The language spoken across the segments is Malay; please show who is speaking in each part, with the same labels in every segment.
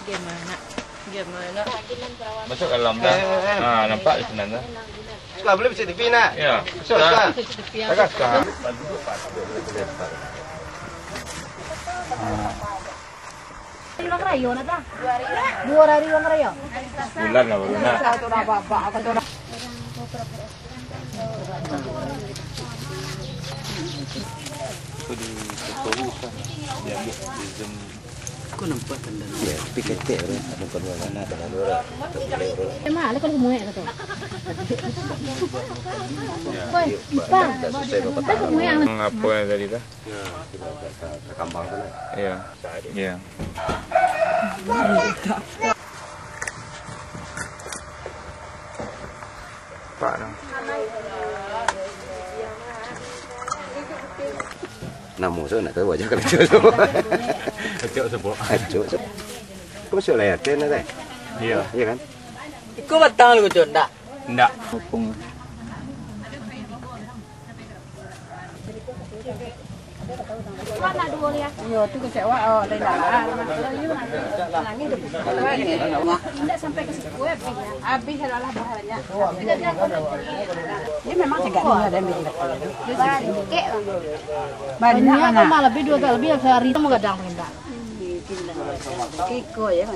Speaker 1: Gimana? Gimana?
Speaker 2: Masuk ke dalam dah. Ah, nampak di sana dah.
Speaker 3: Setelah beli bisa dipina.
Speaker 2: Ya.
Speaker 3: Masuk dah. Agak kah?
Speaker 4: Ilang rayo na ta? 2 hari ilang rayo.
Speaker 2: Bulan lah baru nak.
Speaker 4: Satu na baba ako to.
Speaker 3: Ya, pikir ada perbuatan ada lura.
Speaker 4: Mahal kalau kumuha ka to. Koy, ipang. Ay kumuha ang
Speaker 2: Apa yang tadi dah?
Speaker 3: Ya, kita ke kampung tu lah.
Speaker 2: Ya. Ya. Pak dah.
Speaker 3: Namu so nak tahu aja kalau tu semua.
Speaker 2: Kecil sebab.
Speaker 3: Acuk. Kau masuk lah ya, ten ada.
Speaker 2: Ya.
Speaker 3: Iya kan?
Speaker 1: Ikaw matang lu jod dak.
Speaker 2: Ndak. Hubung.
Speaker 4: Mana dua ya?
Speaker 1: Yo tu kecewa oh lain dah.
Speaker 4: Tidak sampai ke situ web ya.
Speaker 1: Habis adalah bahannya.
Speaker 4: Dia memang tidak ada yang bikin.
Speaker 1: Banyak
Speaker 4: Banyak
Speaker 1: anak.
Speaker 4: malah lebih 2 kali lebih sehari itu gadang pindah.
Speaker 1: Kiko ya.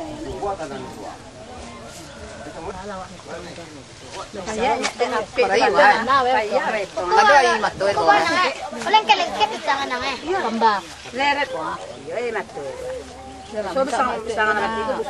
Speaker 4: Lengket-lengket di tangan nang kembang.
Speaker 1: Leret wah. Yo matu. So besang besang anak itu